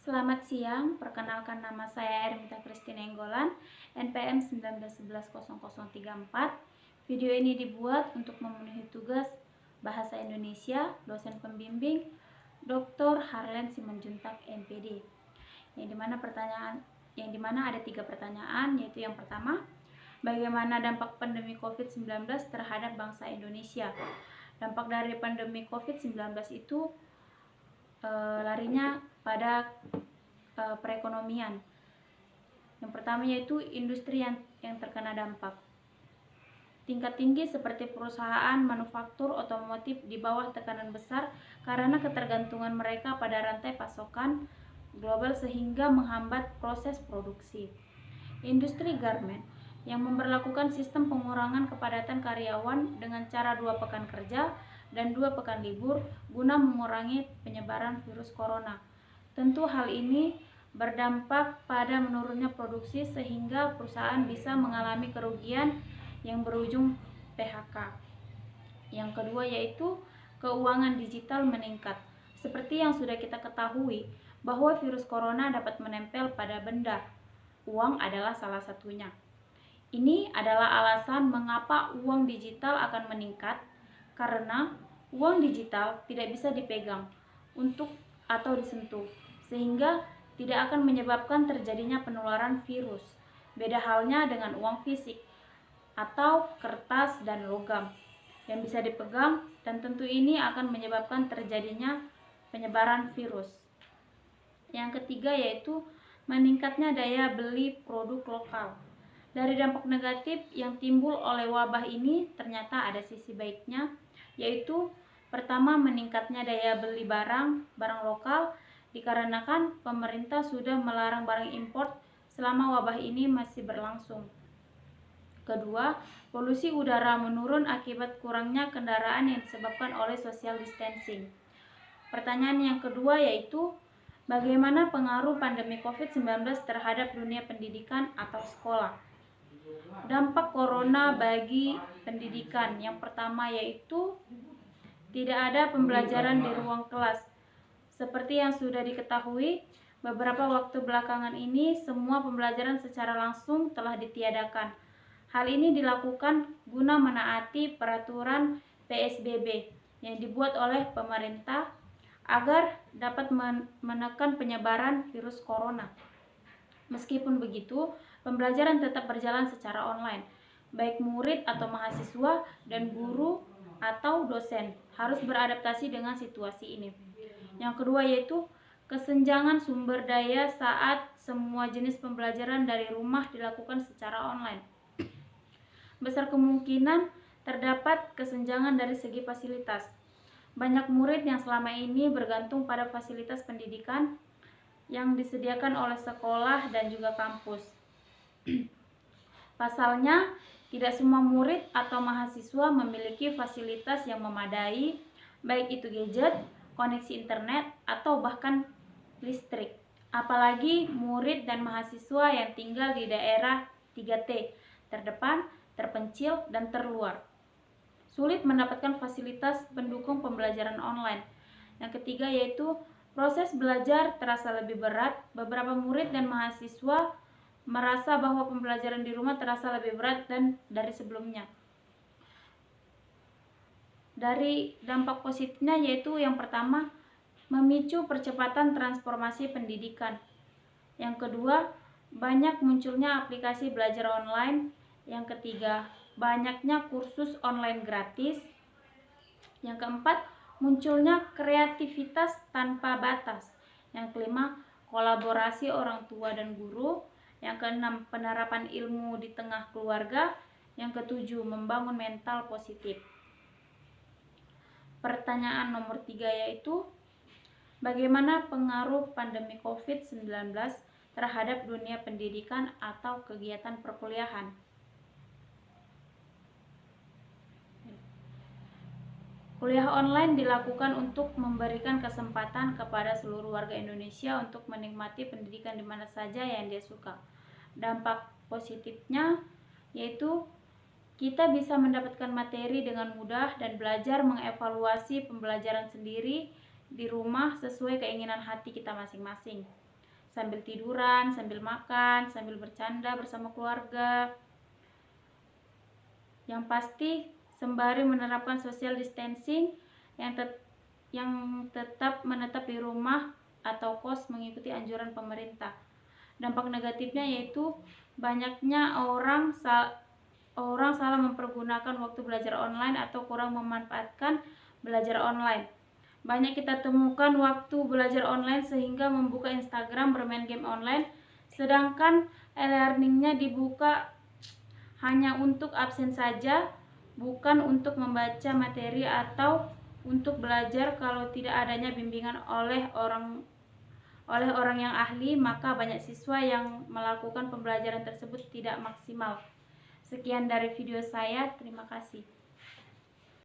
Selamat siang, perkenalkan nama saya Ermita Christine Enggolan, NPM 19110034. Video ini dibuat untuk memenuhi tugas Bahasa Indonesia, dosen pembimbing Dr. Harlen Simanjuntak, MPD. Yang dimana ada 3 pertanyaan, yaitu yang pertama, bagaimana dampak pandemi COVID-19 terhadap bangsa Indonesia? Dampak dari pandemi COVID-19 itu larinya pada perekonomian. Yang pertama yaitu industri yang terkena dampak. Tingkat tinggi seperti perusahaan manufaktur otomotif di bawah tekanan besar karena ketergantungan mereka pada rantai pasokan global sehingga menghambat proses produksi. Industri garment yang memberlakukan sistem pengurangan kepadatan karyawan dengan cara 2 pekan kerja dan 2 pekan libur guna mengurangi penyebaran virus corona. Tentu hal ini berdampak pada menurunnya produksi sehingga perusahaan bisa mengalami kerugian yang berujung PHK. Yang kedua yaitu keuangan digital meningkat. Seperti yang sudah kita ketahui bahwa virus corona dapat menempel pada benda. Uang adalah salah satunya. Ini adalah alasan mengapa uang digital akan meningkat, karena uang digital tidak bisa dipegang atau disentuh, sehingga tidak akan menyebabkan terjadinya penularan virus. Beda halnya dengan uang fisik atau kertas dan logam yang bisa dipegang, dan tentu ini akan menyebabkan terjadinya penyebaran virus. Yang ketiga yaitu meningkatnya daya beli produk lokal. Dari dampak negatif yang timbul oleh wabah ini ternyata ada sisi baiknya, yaitu pertama, meningkatnya daya beli barang lokal dikarenakan pemerintah sudah melarang barang impor selama wabah ini masih berlangsung. Kedua, polusi udara menurun akibat kurangnya kendaraan yang disebabkan oleh social distancing. Pertanyaan yang kedua yaitu bagaimana pengaruh pandemi COVID-19 terhadap dunia pendidikan atau sekolah? Dampak corona bagi pendidikan, yang pertama yaitu tidak ada pembelajaran di ruang kelas. Seperti yang sudah diketahui, beberapa waktu belakangan ini semua pembelajaran secara langsung telah ditiadakan. Hal ini dilakukan guna menaati peraturan PSBB yang dibuat oleh pemerintah agar dapat menekan penyebaran virus corona. Meskipun begitu, pembelajaran tetap berjalan secara online. Baik murid atau mahasiswa dan guru atau dosen harus beradaptasi dengan situasi ini. Yang kedua yaitu kesenjangan sumber daya saat semua jenis pembelajaran dari rumah dilakukan secara online. Besar kemungkinan terdapat kesenjangan dari segi fasilitas. Banyak murid yang selama ini bergantung pada fasilitas pendidikan yang disediakan oleh sekolah dan juga kampus. Pasalnya, tidak semua murid atau mahasiswa memiliki fasilitas yang memadai, baik itu gadget, koneksi internet, atau bahkan listrik. Apalagi murid dan mahasiswa yang tinggal di daerah 3T, terdepan, terpencil, dan terluar. Sulit mendapatkan fasilitas pendukung pembelajaran online. Yang ketiga yaitu proses belajar terasa lebih berat. Beberapa murid dan mahasiswa merasa bahwa pembelajaran di rumah terasa lebih berat dari sebelumnya. Dari dampak positifnya yaitu yang pertama, memicu percepatan transformasi pendidikan. Yang kedua, banyak munculnya aplikasi belajar online. Yang ketiga, banyaknya kursus online gratis. Yang keempat, munculnya kreativitas tanpa batas. Yang kelima, kolaborasi orang tua dan guru. Yang keenam, penerapan ilmu di tengah keluarga. Yang ketujuh, membangun mental positif. Pertanyaan nomor 3 yaitu bagaimana pengaruh pandemi COVID-19 terhadap dunia pendidikan atau kegiatan perkuliahan? Kuliah online dilakukan untuk memberikan kesempatan kepada seluruh warga Indonesia untuk menikmati pendidikan di mana saja yang dia suka. Dampak positifnya yaitu kita bisa mendapatkan materi dengan mudah dan belajar mengevaluasi pembelajaran sendiri di rumah sesuai keinginan hati kita masing-masing. sambil tiduran, sambil makan, sambil bercanda bersama keluarga. Yang pasti sembari menerapkan social distancing yang tetap menetap di rumah atau kos mengikuti anjuran pemerintah. Dampak negatifnya yaitu banyaknya orang salah mempergunakan waktu belajar online atau kurang memanfaatkan belajar online. Banyak kita temukan waktu belajar online sehingga membuka Instagram, bermain game online, sedangkan e-learningnya dibuka hanya untuk absen saja, bukan untuk membaca materi atau untuk belajar. Kalau tidak adanya bimbingan oleh orang yang ahli, maka banyak siswa yang melakukan pembelajaran tersebut tidak maksimal. Sekian dari video saya, terima kasih.